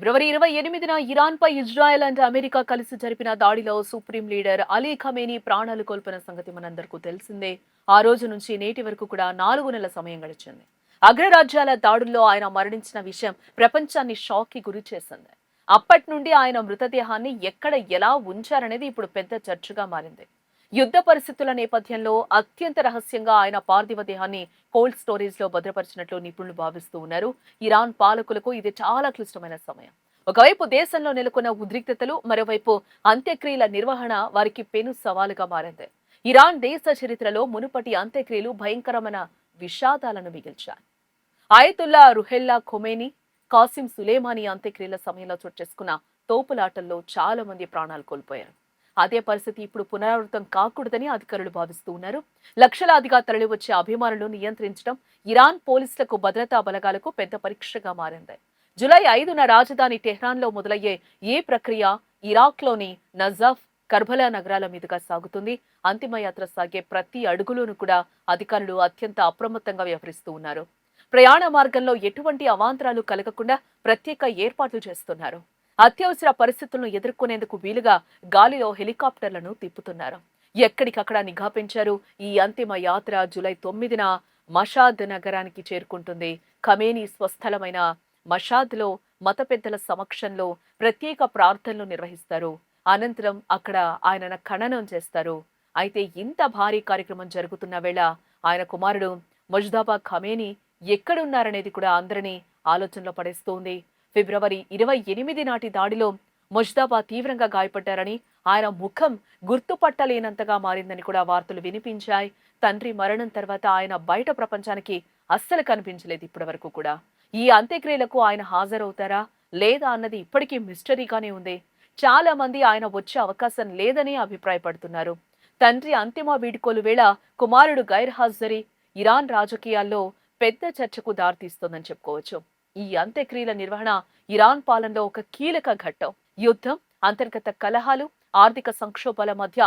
February 28న ఇరాన్పై Israel and America కలిసి జరిపిన దాడిలో సుప్రీం లీడర్ అలీ ఖమేనీ ప్రాణాలు కోల్పోయిన సంగతి మనందరికీ తెలిసిందే. ఆ రోజు నుంచి నేటి వరకు కూడా 4 నెలల సమయం గడిచింది. అగ్రరాజ్యాల దాడుల్లో ఆయన మరణించిన విషయం ప్రపంచాన్ని షాక్కి గురి చేసింది. అప్పటి నుండి ఆయన మృతదేహాన్ని ఎక్కడ ఎలా ఉంచారనేది ఇప్పుడు పెద్ద చర్చగా మారింది. యుద్ధ పరిస్థితుల నేపథ్యంలో అత్యంత రహస్యంగా ఆయన పార్థివ దేహాన్ని కోల్డ్ స్టోరేజ్ లో భద్రపరిచినట్లు నిపుణులు భావిస్తూ ఉన్నారు. ఇరాన్ పాలకులకు ఇది చాలా క్లిష్టమైన సమయం. ఒకవైపు దేశంలో నెలకొన్న ఉద్రిక్తతలు, మరోవైపు అంత్యక్రియల నిర్వహణ వారికి పెను సవాలుగా మారింది. ఇరాన్ దేశ చరిత్రలో మునుపటి అంత్యక్రియలు భయంకరమైన విషాదాలను మిగిల్చాయి. ఆయతుల్లా రుహెల్లా ఖొమేనీ, కాసిం సులేమానీ అంత్యక్రియల సమయంలో చోటు చేసుకున్న తోపులాటల్లో చాలా మంది ప్రాణాలు కోల్పోయారు. అదే పరిస్థితి ఇప్పుడు పునరావృతం కాకూడదని అధికారులు భావిస్తూ ఉన్నారు. లక్షలాదిగా తరలివచ్చే అభిమానులను నియంత్రించడం ఇరాన్ పోలీసులకు, భద్రతా బలగాలకు పెద్ద పరీక్షగా మారింది. జూలై 5న రాజధాని టెహ్రాన్లో మొదలయ్యే ఈ ప్రక్రియ ఇరాక్లోని నజాఫ్, కర్బలా నగరాల మీదుగా సాగుతుంది. అంతిమయాత్ర సాగే ప్రతి అడుగులోనూ కూడా అధికారులు అత్యంత అప్రమత్తంగా వ్యవహరిస్తూ ఉన్నారు. ప్రయాణ మార్గంలో ఎటువంటి అవాంతరాలు కలగకుండా ప్రత్యేక ఏర్పాట్లు చేస్తున్నారు. అత్యవసర పరిస్థితులను ఎదుర్కొనేందుకు వీలుగా గాలిలో హెలికాప్టర్లను తిప్పుతున్నారు. ఎక్కడికక్కడ నిఘా పెంచారు. ఈ అంతిమ యాత్ర జూలై 9న మషాద్ నగరానికి చేరుకుంటుంది. ఖమేనీ స్వస్థలమైన మషాద్లో మత పెద్దల సమక్షంలో ప్రత్యేక ప్రార్థనలు నిర్వహిస్తారు. అనంతరం అక్కడ ఆయన ఖననం చేస్తారు. అయితే ఇంత భారీ కార్యక్రమం జరుగుతున్న వేళ ఆయన కుమారుడు ముజ్తబా ఖమేనీ ఎక్కడున్నారనేది కూడా అందరినీ ఆలోచనలో పడేస్తోంది. ఫిబ్రవరి 28 నాటి దాడిలో ముజ్తబా తీవ్రంగా గాయపడ్డారని, ఆయన ముఖం గుర్తుపట్టలేనంతగా మారిందని కూడా వార్తలు వినిపించాయి. తండ్రి మరణం తర్వాత ఆయన బయట ప్రపంచానికి అస్సలు కనిపించలేదు ఇప్పటి వరకు కూడా. ఈ అంత్యక్రియలకు ఆయన హాజరవుతారా లేదా అన్నది ఇప్పటికీ మిస్టరీగానే ఉంది. చాలా మంది ఆయన వచ్చే అవకాశం లేదని అభిప్రాయపడుతున్నారు. తండ్రి అంతిమ వీడ్కోలు వేళ కుమారుడు గైర్హాజరీ ఇరాన్ రాజకీయాల్లో పెద్ద చర్చకు దారితీస్తోందని చెప్పుకోవచ్చు. ఈ అంత్యక్రియల నిర్వహణ ఇరాన్ పాలనలో ఒక కీలక ఘట్టం. యుద్ధం, అంతర్గత కలహాలు, ఆర్థిక సంక్షోభాల మధ్య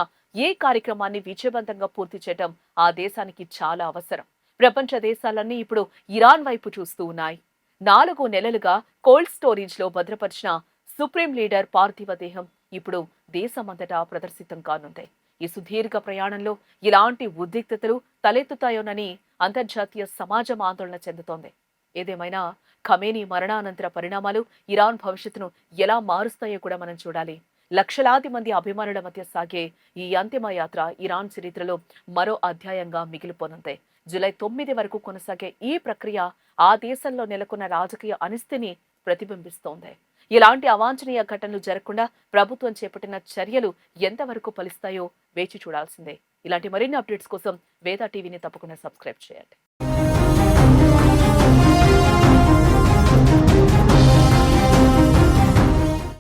ఏ కార్యక్రమాన్ని విజయవంతంగా పూర్తి చేయడం ఆ దేశానికి చాలా అవసరం. ప్రపంచ దేశాలన్నీ ఇప్పుడు ఇరాన్ వైపు చూస్తూ ఉన్నాయి. 4 నెలలుగా కోల్డ్ స్టోరేజ్ లో భద్రపరిచిన సుప్రీం లీడర్ పార్థివ దేహం ఇప్పుడు దేశమంతటా ప్రదర్శితం కానుంది. ఈ సుదీర్ఘ ప్రయాణంలో ఇలాంటి ఉద్రిక్తతలు తలెత్తుతాయోనని అంతర్జాతీయ సమాజం ఆందోళన చెందుతోంది. ఏదేమైనా ఖమేనీ మరణానంతర పరిణామాలు ఇరాన్ భవిష్యత్తును ఎలా మారుస్తాయో కూడా మనం చూడాలి. లక్షలాది మంది అభిమానుల మధ్య సాగే ఈ అంతిమ యాత్ర ఇరాన్ చరిత్రలో మరో అధ్యాయంగా మిగిలిపోనుంది. జూలై 9 వరకు కొనసాగే ఈ ప్రక్రియ ఆ దేశంలో నెలకొన్న రాజకీయ అనిస్థితిని ప్రతిబింబిస్తోంది. ఇలాంటి అవాంఛనీయ ఘటనలు జరగకుండా ప్రభుత్వం చేపట్టిన చర్యలు ఎంతవరకు ఫలిస్తాయో వేచి చూడాల్సిందే. ఇలాంటి మరిన్ని అప్డేట్స్ కోసం వేదా టీవీని తప్పకుండా సబ్స్క్రైబ్ చేయండి.